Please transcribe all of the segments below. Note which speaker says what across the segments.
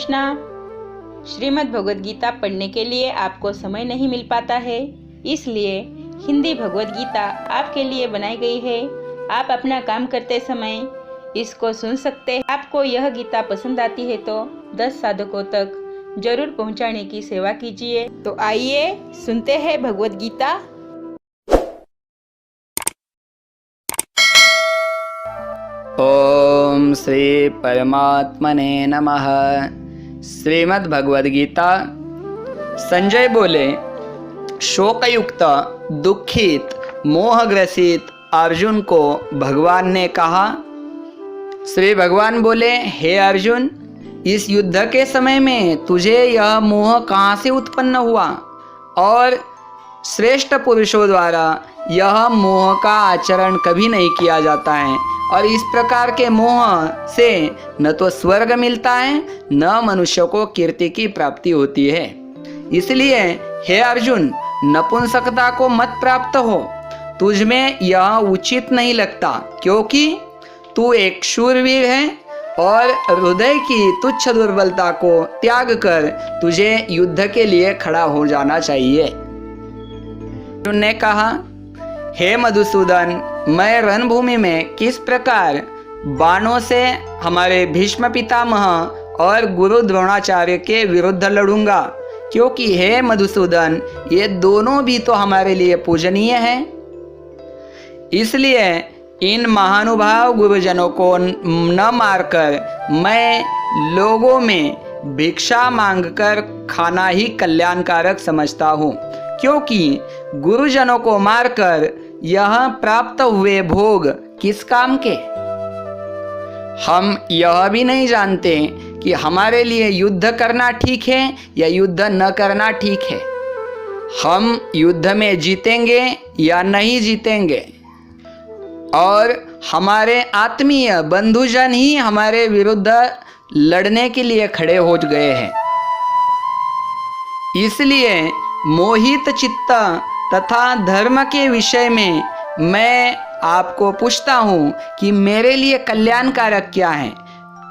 Speaker 1: कृष्णा। श्रीमद् भगवद गीता पढ़ने के लिए आपको समय नहीं मिल पाता है, इसलिए हिंदी भगवद गीता आपके लिए बनाई गई है। आप अपना काम करते समय इसको सुन सकते हैं। आपको यह गीता पसंद आती है तो 10 साधकों तक जरूर पहुंचाने की सेवा कीजिए। तो आइए सुनते हैं भगवद गीता।
Speaker 2: ओम श्री परमात्मने नमः। श्रीमद् भगवद गीता। संजय बोले, शोकयुक्त, दुखित, मोहग्रसित अर्जुन को भगवान ने कहा। श्री भगवान बोले, हे अर्जुन, इस युद्ध के समय में तुझे यह मोह कहाँ से उत्पन्न हुआ? और श्रेष्ठ पुरुषों द्वारा यह मोह का आचरण कभी नहीं किया जाता है, और इस प्रकार के मोह से न तो स्वर्ग मिलता है न मनुष्य को कीर्ति की प्राप्ति होती है। इसलिए हे अर्जुन, नपुंसकता को मत प्राप्त हो। तुझ में यह उचित नहीं लगता, क्योंकि तू एक शूरवीर है और हृदय की तुच्छ दुर्बलता को त्याग कर तुझे युद्ध के लिए खड़ा हो जाना चाहिए। अर्जुन ने कहा, हे मधुसूदन, मैं रणभूमि में किस प्रकार बाणों से हमारे भीष्म पितामह और गुरु द्रोणाचार्य के विरुद्ध लड़ूंगा, क्योंकि हे मधुसूदन, ये दोनों भी तो हमारे लिए पूजनीय हैं। इसलिए इन महानुभाव गुरुजनों को न मारकर मैं लोगों में भिक्षा मांगकर खाना ही कल्याणकारक समझता हूँ, क्योंकि गुरुजनों को मारकर यह प्राप्त हुए भोग किस काम के? हम यह भी नहीं जानते कि हमारे लिए युद्ध करना ठीक है या युद्ध न करना ठीक है। हम युद्ध में जीतेंगे या नहीं जीतेंगे, और हमारे आत्मीय बंधुजन ही हमारे विरुद्ध लड़ने के लिए खड़े हो गए हैं। इसलिए मोहित चित्त तथा धर्म के विषय में मैं आपको पूछता हूँ कि मेरे लिए कल्याणकारक क्या है?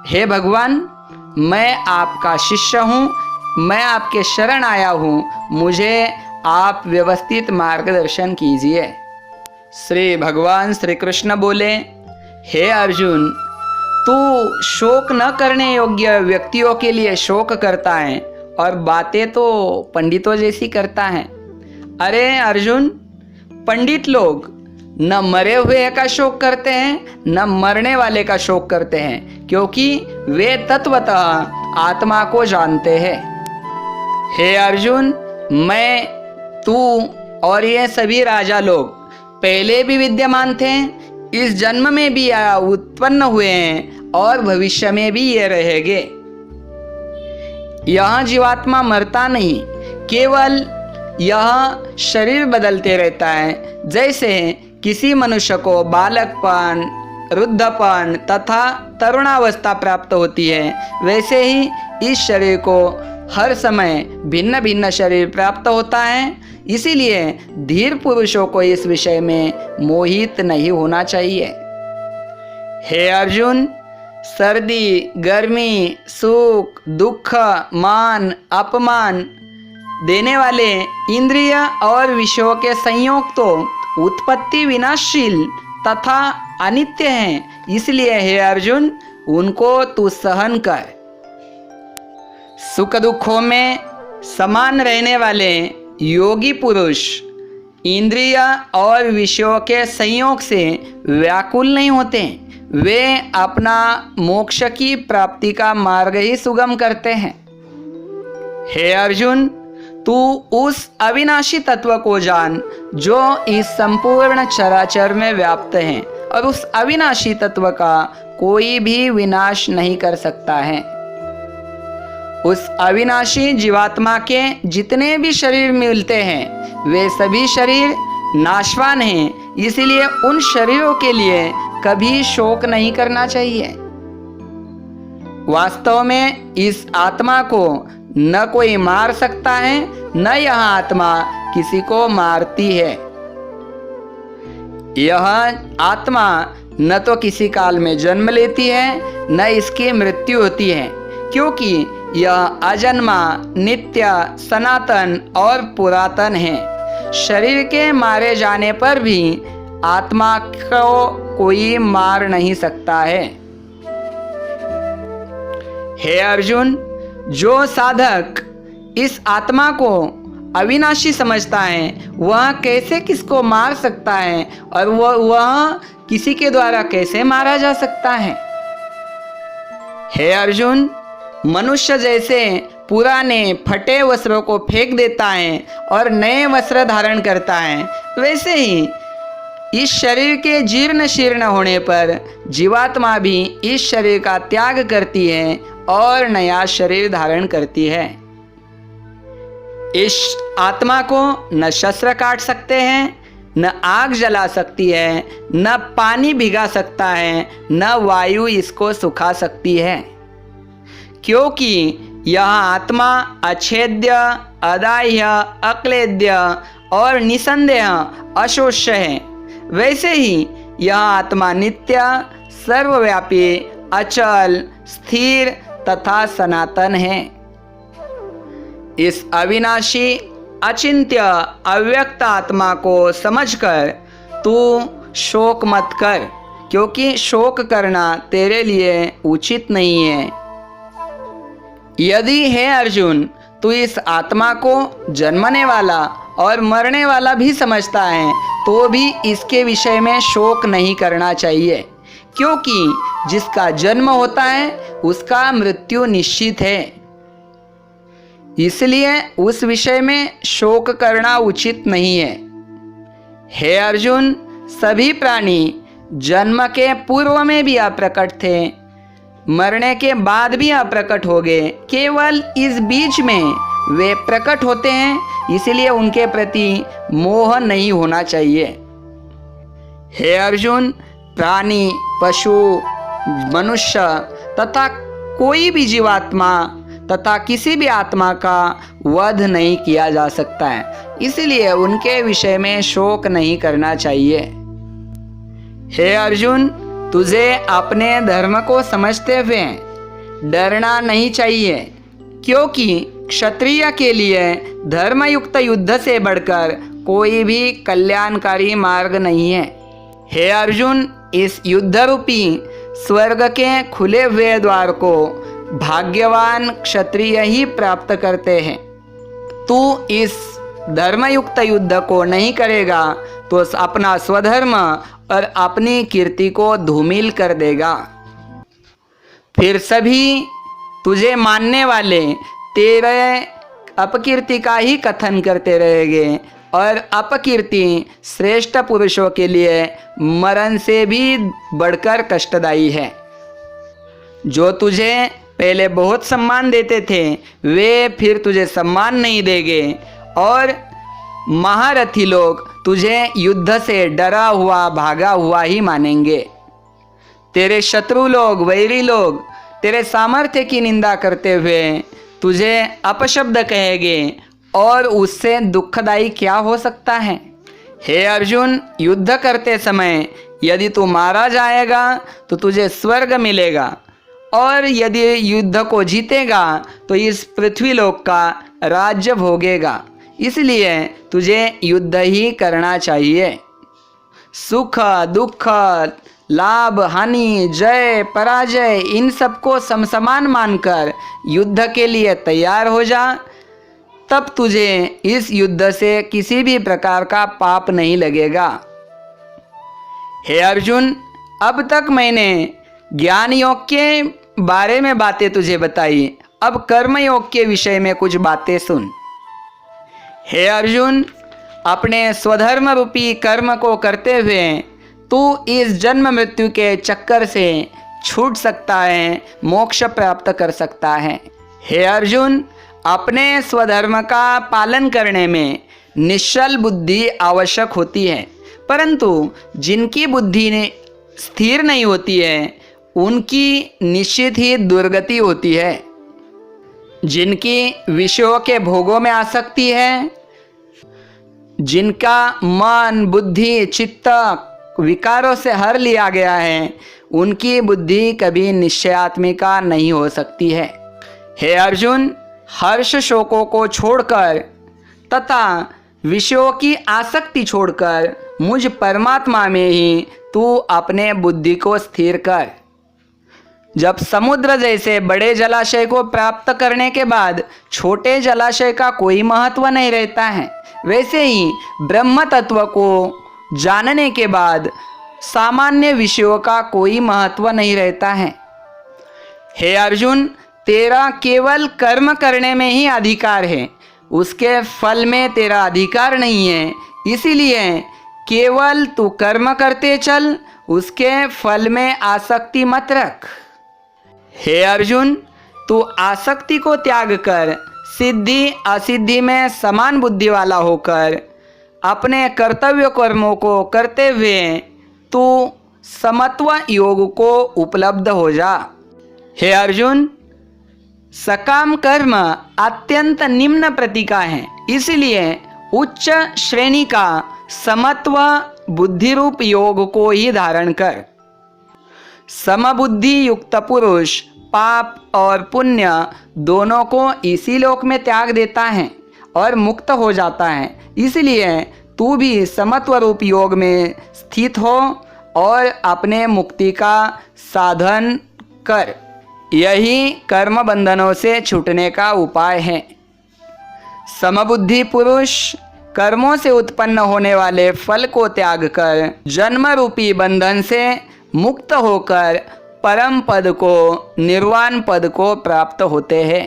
Speaker 2: हे भगवान, मैं आपका शिष्य हूँ, मैं आपके शरण आया हूँ, मुझे आप व्यवस्थित मार्गदर्शन कीजिए। श्री भगवान श्री कृष्ण बोले, हे अर्जुन, तू शोक न करने योग्य व्यक्तियों के लिए शोक करता है और बातें तो पंडितों जैसी करता है। अरे अर्जुन, पंडित लोग न मरे हुए का शोक करते हैं न मरने वाले का शोक करते हैं, क्योंकि वे तत्वतः आत्मा को जानते हैं। हे अर्जुन, मैं, तू और ये सभी राजा लोग पहले भी विद्यमान थे, इस जन्म में भी उत्पन्न हुए हैं और भविष्य में भी ये रहेंगे। यह जीवात्मा मरता नहीं, केवल यह शरीर बदलते रहता है। जैसे किसी मनुष्य को बालकपन, वृद्धपन तथा तरुणावस्था प्राप्त होती है, वैसे ही इस शरीर को हर समय भिन्न भिन्न शरीर प्राप्त होता है। इसीलिए धीर पुरुषों को इस विषय में मोहित नहीं होना चाहिए। हे अर्जुन, सर्दी, गर्मी, सुख, दुख, मान, अपमान देने वाले इंद्रिय और विषयों के संयोग तो उत्पत्ति विनाशशील तथा अनित्य हैं। इसलिए हे अर्जुन, उनको तू सहन कर। सुख दुखों में समान रहने वाले योगी पुरुष इंद्रिय और विषयों के संयोग से व्याकुल नहीं होते, वे अपना मोक्ष की प्राप्ति का मार्ग ही सुगम करते हैं। हे अर्जुन, तू उस अविनाशी तत्व को जान जो इस संपूर्ण चराचर में व्याप्त है, और उस अविनाशी तत्व का कोई भी विनाश नहीं कर सकता है। उस अविनाशी जीवात्मा के जितने भी शरीर मिलते हैं, वे सभी शरीर नाशवान हैं। इसलिए उन शरीरों के लिए कभी शोक नहीं करना चाहिए। वास्तव में इस आत्मा को न कोई मार सकता है, न यह आत्मा किसी को मारती है। यह आत्मा न तो किसी काल में जन्म लेती है, न इसकी मृत्यु होती है। क्योंकि यह अजन्मा, नित्य, सनातन और पुरातन है। शरीर के मारे जाने पर भी आत्मा को कोई मार नहीं सकता है। हे अर्जुन, जो साधक इस आत्मा को अविनाशी समझता है वह कैसे किसको मार सकता है और वह किसी के द्वारा कैसे मारा जा सकता है। हे अर्जुन, मनुष्य जैसे पुराने फटे वस्त्रों को फेंक देता है और नए वस्त्र धारण करता है, वैसे ही इस शरीर के जीर्ण शीर्ण होने पर जीवात्मा भी इस शरीर का त्याग करती है और नया शरीर धारण करती है। इस आत्मा को न शस्त्र काट सकते हैं, न आग जला सकती है, न पानी भिगा सकता है, न वायु इसको सुखा सकती है, क्योंकि यह आत्मा अछेद्य, अदाह्य, अक्लेद्य और निसंदेह अशोष्य है। वैसे ही यह आत्मा नित्य, सर्वव्यापी, अचल, स्थिर तथा सनातन है। इस अविनाशी, अचिंत्य, अव्यक्त आत्मा को समझकर तू शोक मत कर, क्योंकि शोक करना तेरे लिए उचित नहीं है। यदि हे अर्जुन तू इस आत्मा को जन्मने वाला और मरने वाला भी समझता है तो भी इसके विषय में शोक नहीं करना चाहिए, क्योंकि जिसका जन्म होता है उसका मृत्यु निश्चित है। इसलिए उस विषय में शोक करना उचित नहीं है। हे अर्जुन, सभी प्राणी जन्म के पूर्व में भी अप्रकट थे, मरने के बाद भी अप्रकट हो गए, केवल इस बीच में वे प्रकट होते हैं, इसलिए उनके प्रति मोह नहीं होना चाहिए। हे अर्जुन, प्राणी, पशु, मनुष्य तथा कोई भी जीवात्मा तथा किसी भी आत्मा का वध नहीं किया जा सकता है, इसलिए उनके विषय में शोक नहीं करना चाहिए। हे अर्जुन, तुझे अपने धर्म को समझते हुए डरना नहीं चाहिए, क्योंकि क्षत्रिय के लिए धर्मयुक्त युद्ध से बढ़कर कोई भी कल्याणकारी मार्ग नहीं है। हे अर्जुन, इस युद्ध रूपी स्वर्ग के खुले हुए द्वार को भाग्यवान क्षत्रिय ही प्राप्त करते हैं। तू इस धर्मयुक्त युद्ध को नहीं करेगा तो अपना स्वधर्म और अपनी कीर्ति को धूमिल कर देगा। फिर सभी तुझे मानने वाले तेरे अपकीर्ति का ही कथन करते रहेंगे, और अपकीर्ति श्रेष्ठ पुरुषों के लिए मरण से भी बढ़कर कष्टदायी है। जो तुझे पहले बहुत सम्मान देते थे वे फिर तुझे सम्मान नहीं देंगे, और महारथी लोग तुझे युद्ध से डरा हुआ, भागा हुआ ही मानेंगे। तेरे शत्रु लोग, वैरी लोग तेरे सामर्थ्य की निंदा करते हुए तुझे अपशब्द कहेंगे, और उससे दुखदायी क्या हो सकता है। हे अर्जुन, युद्ध करते समय यदि तू मारा जाएगा तो तुझे स्वर्ग मिलेगा, और यदि युद्ध को जीतेगा तो इस पृथ्वीलोक का राज्य भोगेगा। इसलिए तुझे युद्ध ही करना चाहिए। सुख, दुख, लाभ, हानि, जय, पराजय इन सबको समसमान मानकर युद्ध के लिए तैयार हो जा, तब तुझे इस युद्ध से किसी भी प्रकार का पाप नहीं लगेगा। हे अर्जुन, अब तक मैंने ज्ञान योग के बारे में बातें तुझे बताई, अब कर्म योग के विषय में कुछ बातें सुन। हे अर्जुन, अपने स्वधर्म रूपी कर्म को करते हुए तू इस जन्म मृत्यु के चक्कर से छूट सकता है, मोक्ष प्राप्त कर सकता है। हे अर्जुन, अपने स्वधर्म का पालन करने में निश्चल बुद्धि आवश्यक होती है, परंतु जिनकी बुद्धि स्थिर नहीं होती है उनकी निश्चित ही दुर्गति होती है। जिनकी विषयों के भोगों में आसक्ति है, जिनका मन, बुद्धि, चित्त विकारों से हर लिया गया है, उनकी बुद्धि कभी निश्चयात्मिका नहीं हो सकती है। हे अर्जुन, हर्ष शोकों को छोड़कर तथा विषयों की आसक्ति छोड़कर मुझ परमात्मा में ही तू अपने बुद्धि को स्थिर कर। जब समुद्र जैसे बड़े जलाशय को प्राप्त करने के बाद छोटे जलाशय का कोई महत्व नहीं रहता है, वैसे ही ब्रह्म तत्व को जानने के बाद सामान्य विषयों का कोई महत्व नहीं रहता है। हे अर्जुन, तेरा केवल कर्म करने में ही अधिकार है, उसके फल में तेरा अधिकार नहीं है। इसीलिए केवल तू कर्म करते चल, उसके फल में आसक्ति मत रख। हे अर्जुन, तू आसक्ति को त्याग कर सिद्धि असिद्धि में समान बुद्धि वाला होकर अपने कर्तव्य कर्मों को करते हुए तू समत्व योग को उपलब्ध हो जा। हे अर्जुन, सकाम कर्म अत्यंत निम्न प्रतीका है, इसलिए उच्च श्रेणी का समत्व बुद्धि रूप योग को ही धारण कर। समबुद्धि युक्त पुरुष पाप और पुण्य दोनों को इसी लोक में त्याग देता है और मुक्त हो जाता है। इसलिए तू भी समत्व रूप योग में स्थित हो और अपने मुक्ति का साधन कर। यही कर्म बंधनों से छूटने का उपाय है। समबुद्धि पुरुष कर्मों से उत्पन्न होने वाले फल को त्याग कर जन्म रूपी बंधन से मुक्त होकर परम पद को, निर्वाण पद को प्राप्त होते हैं।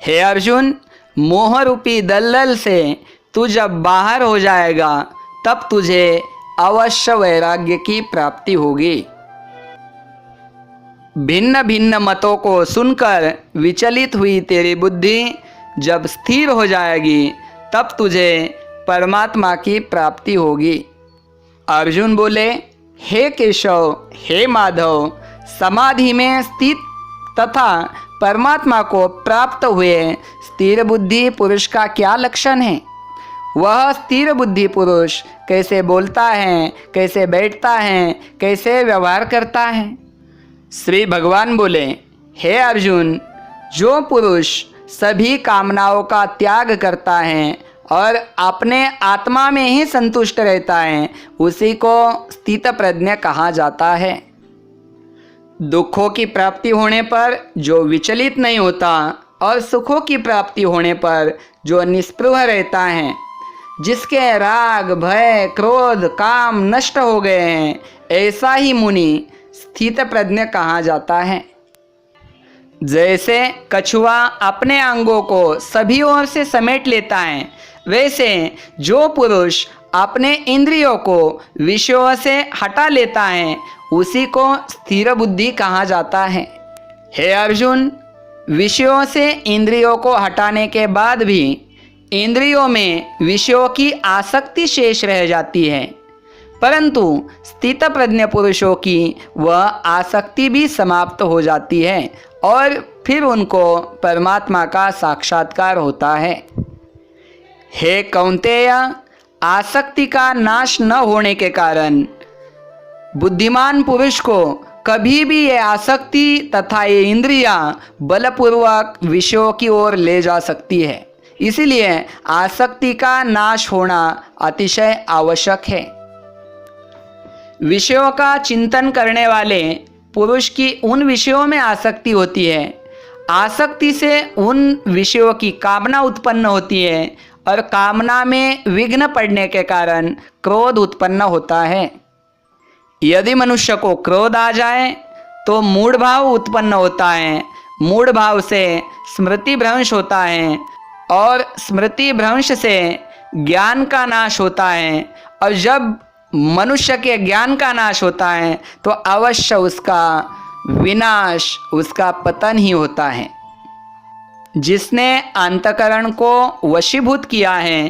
Speaker 2: हे अर्जुन, मोह रूपी दलदल से तू जब बाहर हो जाएगा तब तुझे अवश्य वैराग्य की प्राप्ति होगी। भिन्न भिन्न मतों को सुनकर विचलित हुई तेरी बुद्धि जब स्थिर हो जाएगी तब तुझे परमात्मा की प्राप्ति होगी। अर्जुन बोले, हे केशव, हे माधव, समाधि में स्थित तथा परमात्मा को प्राप्त हुए स्थिर बुद्धि पुरुष का क्या लक्षण है? वह स्थिर बुद्धि पुरुष कैसे बोलता है, कैसे बैठता है, कैसे व्यवहार करता है? श्री भगवान बोले, हे अर्जुन, जो पुरुष सभी कामनाओं का त्याग करता है और अपने आत्मा में ही संतुष्ट रहता है, उसी को स्थित प्रज्ञ कहा जाता है। दुखों की प्राप्ति होने पर जो विचलित नहीं होता और सुखों की प्राप्ति होने पर जो निस्पृह रहता है, जिसके राग भय क्रोध काम नष्ट हो गए हैं, ऐसा ही मुनि स्थित प्रज्ञ कहा जाता है। जैसे कछुआ अपने अंगों को सभी ओर से समेट लेता है, वैसे जो पुरुष अपने इंद्रियों को विषयों से हटा लेता है, उसी को स्थिर बुद्धि कहा जाता है। हे अर्जुन, विषयों से इंद्रियों को हटाने के बाद भी इंद्रियों में विषयों की आसक्ति शेष रह जाती है, परंतु स्थित प्रज्ञ पुरुषों की वह आसक्ति भी समाप्त हो जाती है और फिर उनको परमात्मा का साक्षात्कार होता है। हे कौन्तेय, आसक्ति का नाश न होने के कारण बुद्धिमान पुरुष को कभी भी ये आसक्ति तथा ये इंद्रियां बलपूर्वक विषयों की ओर ले जा सकती है। इसलिए आसक्ति का नाश होना अतिशय आवश्यक है। विषयों का चिंतन करने वाले पुरुष की उन विषयों में आसक्ति होती है, आसक्ति से उन विषयों की कामना उत्पन्न होती है और कामना में विघ्न पड़ने के कारण क्रोध उत्पन्न होता है। यदि मनुष्य को क्रोध आ जाए तो मूढ़ भाव उत्पन्न होता है, मूढ़ भाव से स्मृति भ्रंश होता है और स्मृति भ्रंश से ज्ञान का नाश होता है, और जब मनुष्य के ज्ञान का नाश होता है तो अवश्य उसका विनाश, उसका पतन ही होता है। जिसने अंतकरण को वशीभूत किया है,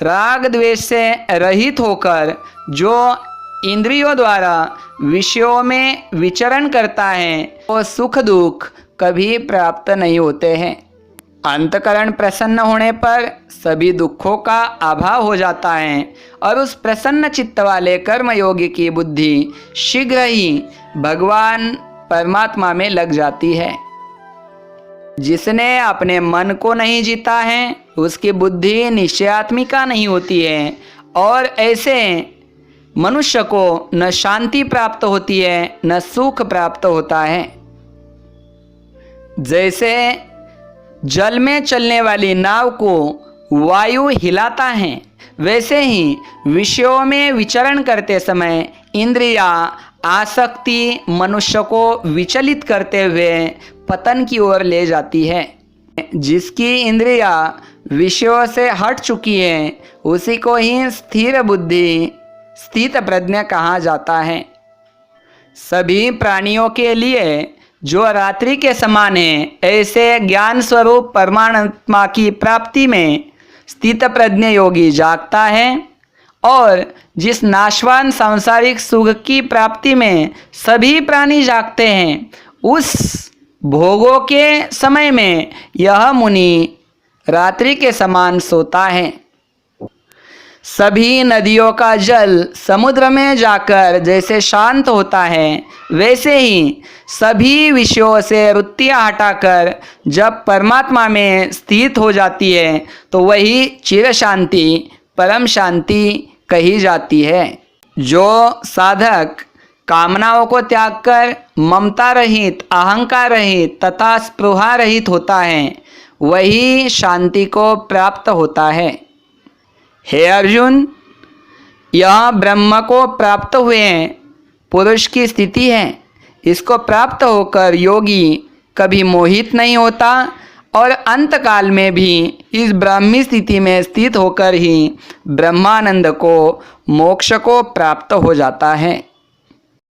Speaker 2: राग द्वेष से रहित होकर जो इंद्रियों द्वारा विषयों में विचरण करता है, वो सुख दुख कभी प्राप्त नहीं होते हैं। अंतकरण प्रसन्न होने पर सभी दुखों का अभाव हो जाता है और उस प्रसन्न चित्त वाले कर्मयोगी की बुद्धि शीघ्र ही भगवान परमात्मा में लग जाती है। जिसने अपने मन को नहीं जीता है उसकी बुद्धि निश्चयात्मिका नहीं होती है, और ऐसे मनुष्य को न शांति प्राप्त होती है न सुख प्राप्त होता है। जैसे जल में चलने वाली नाव को वायु हिलाता है, वैसे ही विषयों में विचरण करते समय इंद्रिया आसक्ति मनुष्य को विचलित करते हुए पतन की ओर ले जाती है। जिसकी इंद्रिया विषयों से हट चुकी है उसी को ही स्थिर बुद्धि स्थित प्रज्ञ कहा जाता है। सभी प्राणियों के लिए जो रात्रि के समान है, ऐसे ज्ञान स्वरूप परमात्मा की प्राप्ति में स्थित प्रज्ञ योगी जागता है, और जिस नाशवान सांसारिक सुख की प्राप्ति में सभी प्राणी जागते हैं, उस भोगों के समय में यह मुनि रात्रि के समान सोता है। सभी नदियों का जल समुद्र में जाकर जैसे शांत होता है, वैसे ही सभी विषयों से वृत्तियाँ हटाकर जब परमात्मा में स्थित हो जाती है तो वही चिर शांति परम शांति कही जाती है। जो साधक कामनाओं को त्याग कर ममता रहित, अहंकार रहित तथा स्पृहा रहित होता है, वही शांति को प्राप्त होता है। हे अर्जुन, यह ब्रह्म को प्राप्त हुए पुरुष की स्थिति है। इसको प्राप्त होकर योगी कभी मोहित नहीं होता और अंत काल में भी इस ब्राह्मी स्थिति में स्थित होकर ही ब्रह्मानंद को, मोक्ष को प्राप्त हो जाता है।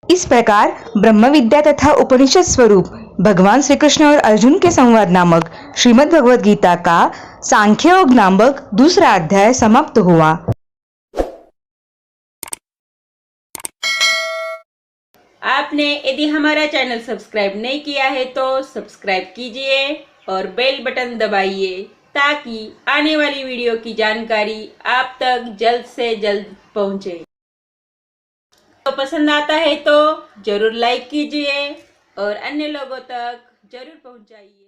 Speaker 3: इस प्रकार ब्रह्म विद्या तथा उपनिषद स्वरूप भगवान श्री कृष्ण और अर्जुन के संवाद नामक श्रीमद् भगवद गीता का सांख्य योग नामक दूसरा अध्याय समाप्त हुआ।
Speaker 1: आपने यदि हमारा चैनल सब्सक्राइब नहीं किया है तो सब्सक्राइब कीजिए और बेल बटन दबाइए, ताकि आने वाली वीडियो की जानकारी आप तक जल्द से जल्द पहुंचे। तो पसंद आता है तो जरूर लाइक कीजिए और अन्य लोगों तक जरूर पहुंचाइए।